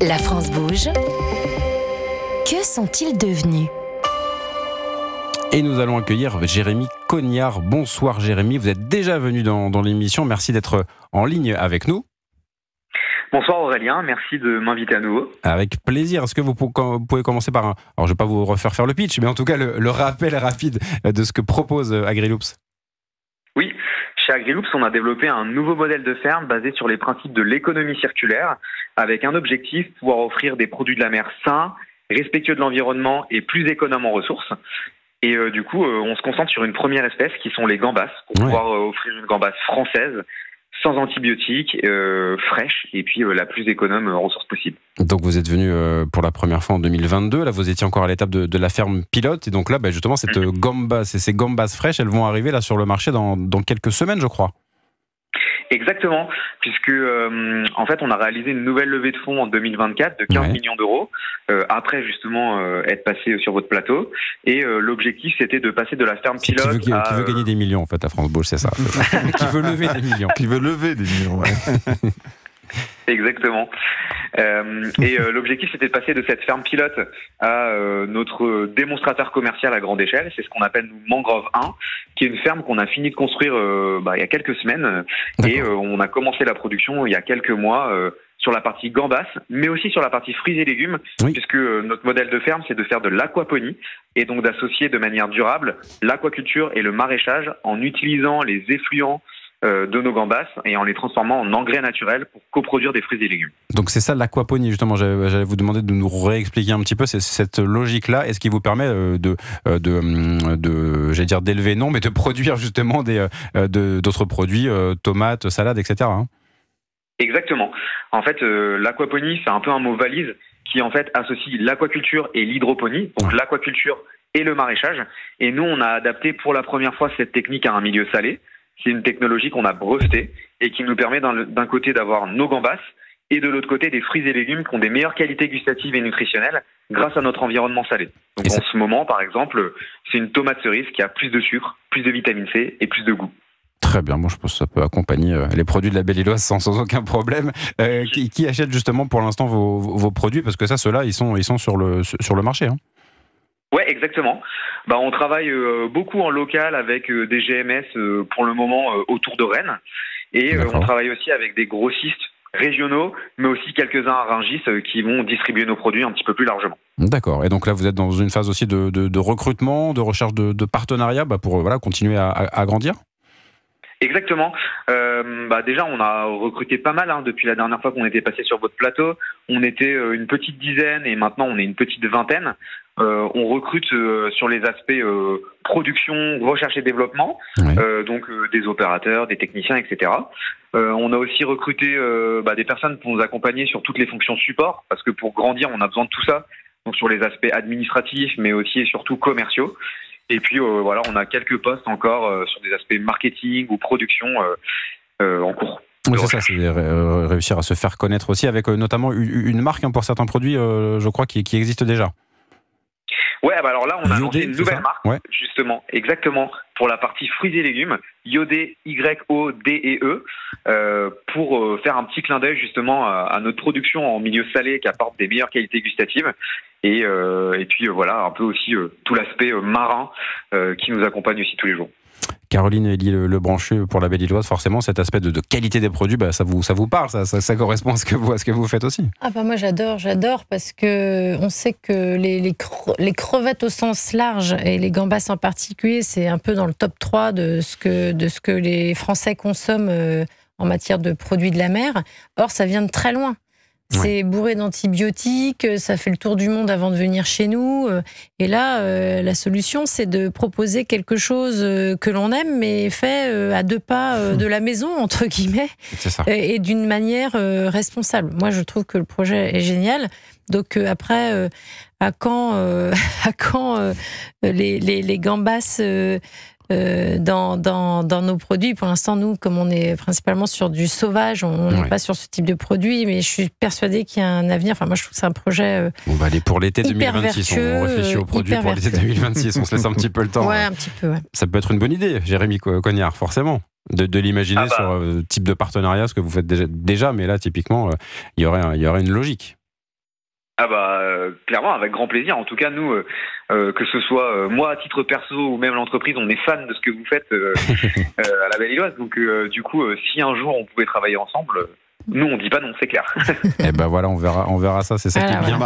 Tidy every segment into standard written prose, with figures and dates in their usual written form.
La France bouge. Que sont-ils devenus ? Et nous allons accueillir Jérémy Cognard. Bonsoir Jérémy, vous êtes déjà venu dans l'émission. Merci d'être en ligne avec nous. Bonsoir Aurélien, merci de m'inviter à nouveau. Avec plaisir. Est-ce que vous pouvez commencer par alors je ne vais pas vous refaire faire le pitch, mais en tout cas le rappel rapide de ce que propose Agriloops. Oui, chez Agriloops, on a développé un nouveau modèle de ferme basé sur les principes de l'économie circulaire, avec un objectif, pouvoir offrir des produits de la mer sains, respectueux de l'environnement et plus économes en ressources. Et du coup, on se concentre sur une première espèce qui sont les gambas, pour pouvoir offrir une gambasse française, sans antibiotiques, fraîche et puis la plus économe ressource possible. Donc vous êtes venu pour la première fois en 2022, là vous étiez encore à l'étape de la ferme pilote, et donc là justement ces gambas fraîches, elles vont arriver là sur le marché dans quelques semaines je crois. Exactement, puisque en fait on a réalisé une nouvelle levée de fonds en 2024 de 15 millions d'euros, après justement être passé sur votre plateau, et l'objectif c'était de passer de la ferme pilote qui veut gagner des millions en fait à France Bouge, c'est ça. Qui veut lever des millions. Qui veut lever des millions, ouais. Exactement. Et l'objectif c'était de passer de cette ferme pilote à notre démonstrateur commercial à grande échelle. C'est ce qu'on appelle nous Mangrove 1, qui est une ferme qu'on a fini de construire il y a quelques semaines. Et on a commencé la production il y a quelques mois sur la partie gambas, mais aussi sur la partie fruits et légumes, puisque notre modèle de ferme c'est de faire de l'aquaponie et donc d'associer de manière durable l'aquaculture et le maraîchage en utilisant les effluents de nos gambas et en les transformant en engrais naturels pour coproduire des fruits et légumes. Donc c'est ça l'aquaponie justement, j'allais vous demander de nous réexpliquer un petit peu cette logique-là, et ce qui vous permet j'allais dire d'élever non, mais de produire justement d'autres produits, tomates, salades, etc. Exactement. En fait, l'aquaponie c'est un peu un mot valise qui en fait associe l'aquaculture et l'hydroponie, donc l'aquaculture et le maraîchage, et nous on a adapté pour la première fois cette technique à un milieu salé. C'est une technologie qu'on a brevetée et qui nous permet d'un côté d'avoir nos gambas et de l'autre côté des fruits et légumes qui ont des meilleures qualités gustatives et nutritionnelles grâce à notre environnement salé. Donc en ce moment, par exemple, c'est une tomate cerise qui a plus de sucre, plus de vitamine C et plus de goût. Très bien, moi je pense que ça peut accompagner les produits de la Belle-Îloise sans aucun problème. Qui achète justement pour l'instant vos produits ? Parce que ça, ceux-là, ils sont sur le marché. Ouais, exactement. On travaille beaucoup en local avec des GMS pour le moment autour de Rennes. Et on travaille aussi avec des grossistes régionaux, mais aussi quelques-uns à Rungis qui vont distribuer nos produits un petit peu plus largement. D'accord. Et donc là, vous êtes dans une phase aussi de recrutement, de recherche de partenariats pour continuer à grandir ? Exactement. Déjà, on a recruté pas mal depuis la dernière fois qu'on était passé sur votre plateau. On était une petite dizaine et maintenant on est une petite vingtaine. On recrute sur les aspects production, recherche et développement, donc des opérateurs, des techniciens, etc. On a aussi recruté des personnes pour nous accompagner sur toutes les fonctions support, parce que pour grandir, on a besoin de tout ça. Donc sur les aspects administratifs, mais aussi et surtout commerciaux. Et puis on a quelques postes encore sur des aspects marketing ou production en cours. Oui, c'est ça, c'est réussir à se faire connaître aussi, avec notamment une marque pour certains produits, je crois, qui existe déjà. Ouais, alors là, on a lancé une nouvelle marque, ouais. Justement, exactement, pour la partie fruits et légumes, Yodé, Y-O-D-E-E, pour faire un petit clin d'œil justement à notre production en milieu salé qui apporte des meilleures qualités gustatives. Et puis un peu aussi tout l'aspect marin qui nous accompagne aussi tous les jours. Caroline Elie Lebranchu pour la Belle-Îloise, forcément cet aspect de qualité des produits, ça vous parle, ça correspond à ce que vous faites aussi. Moi j'adore parce que on sait que les crevettes au sens large et les gambas en particulier, c'est un peu dans le top 3 de ce que les Français consomment en matière de produits de la mer. Or ça vient de très loin. C'est bourré d'antibiotiques, ça fait le tour du monde avant de venir chez nous. Et là, la solution, c'est de proposer quelque chose que l'on aime, mais fait à 2 pas de la maison, entre guillemets, et d'une manière responsable. Moi, je trouve que le projet est génial. Donc après, à quand les gambas dans nos produits. Pour l'instant, nous, comme on est principalement sur du sauvage, on n'est pas sur ce type de produit, mais je suis persuadée qu'il y a un avenir. Moi, je trouve que c'est un projet on va aller pour l'été hyper 2026. Vertueux, on réfléchit aux produits pour l'été 2026. On se laisse un petit peu le temps. Ouais, un petit peu, ouais. Ça peut être une bonne idée, Jérémy Cognard, forcément. De l'imaginer sur type de partenariat, ce que vous faites déjà, mais là, typiquement, il y aurait une logique. Ah bah clairement, avec grand plaisir. En tout cas, nous, que ce soit moi à titre perso ou même l'entreprise, on est fan de ce que vous faites à la Belle-Îloise. Donc du coup, si un jour on pouvait travailler ensemble, nous on dit pas non, c'est clair. Et ben voilà, on verra ça. C'est ça qui est bien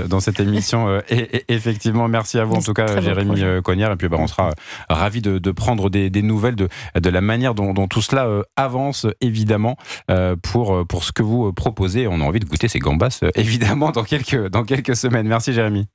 dans cette émission. Et effectivement, merci à vous en tout cas, Jérémy Cognard. Et puis on sera ravis de prendre des nouvelles de la manière dont tout cela avance, évidemment, pour ce que vous proposez. On a envie de goûter ces gambas, évidemment, dans quelques semaines. Merci Jérémy.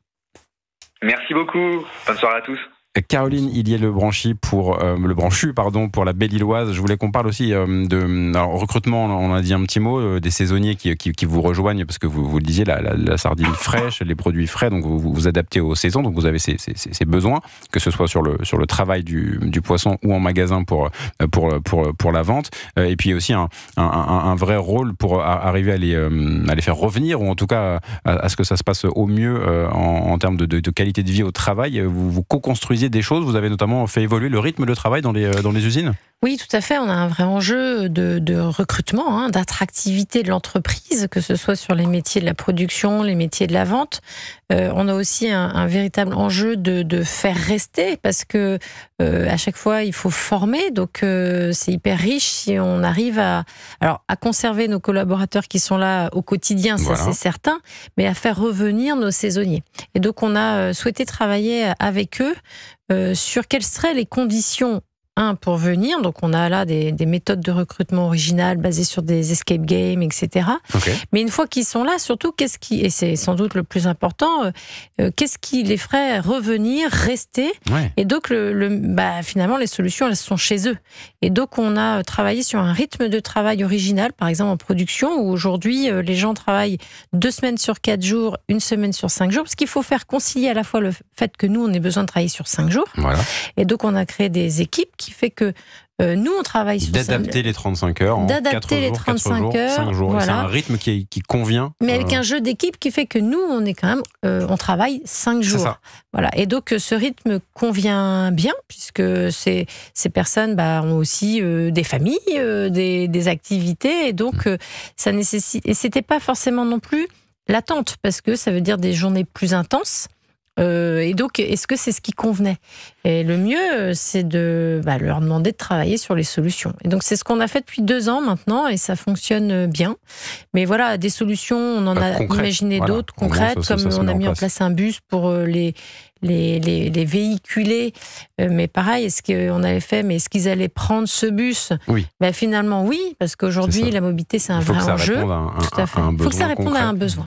Merci beaucoup. Bonne soirée à tous. Caroline Illier-Lebranchu pour la Belle-Îloise. Je voulais qu'on parle aussi de recrutement. On a dit un petit mot des saisonniers qui vous rejoignent parce que vous le disiez, la sardine fraîche, les produits frais. Donc vous adaptez aux saisons. Donc vous avez ces besoins, que ce soit sur le travail du poisson ou en magasin pour la vente. Et puis aussi un vrai rôle pour arriver à les faire revenir, ou en tout cas à ce que ça se passe au mieux en termes de qualité de vie au travail. Vous co-construisez des choses. Vous avez notamment fait évoluer le rythme de travail dans les usines. Oui, tout à fait. On a un vrai enjeu de recrutement, d'attractivité de l'entreprise, que ce soit sur les métiers de la production, les métiers de la vente. On a aussi un véritable enjeu de faire rester, parce que à chaque fois, il faut former. Donc, c'est hyper riche si on arrive à conserver nos collaborateurs qui sont là au quotidien, ça c'est certain, mais à faire revenir nos saisonniers. Et donc, on a souhaité travailler avec eux sur quelles seraient les conditions pour venir. Donc on a là des méthodes de recrutement originales basées sur des escape games, etc. Okay. Mais une fois qu'ils sont là, surtout, et c'est sans doute le plus important, qu'est-ce qui les ferait revenir, rester? Et donc finalement les solutions, elles sont chez eux. Et donc on a travaillé sur un rythme de travail original, par exemple en production, où aujourd'hui les gens travaillent 2 semaines sur 4 jours, 1 semaine sur 5 jours, parce qu'il faut faire concilier à la fois le fait que nous on ait besoin de travailler sur 5 jours. Voilà. Et donc on a créé des équipes qui fait que nous, on travaille sur d'adapter les 35 heures en 4 jours, 5 jours. Voilà. C'est un rythme qui convient. Mais avec un jeu d'équipe qui fait que nous, on est quand même, on travaille 5 jours. C'est ça. Voilà. Et donc, ce rythme convient bien, puisque ces personnes ont aussi des familles, des activités. Et donc, ça nécessite. Et c'était pas forcément non plus l'attente, parce que ça veut dire des journées plus intenses. Et donc, est-ce que c'est ce qui convenait? Et le mieux, c'est de leur demander de travailler sur les solutions. Et donc, c'est ce qu'on a fait depuis 2 ans maintenant, et ça fonctionne bien. Mais voilà, des solutions, on en a imaginé d'autres concrètes, comme on a mis en place un bus pour les véhiculer. Mais pareil, est-ce qu'on avait fait, mais est-ce qu'ils allaient prendre ce bus? Oui. Finalement, oui, parce qu'aujourd'hui, la mobilité, c'est un vrai enjeu. Tout à fait. Il faut que ça réponde à un besoin.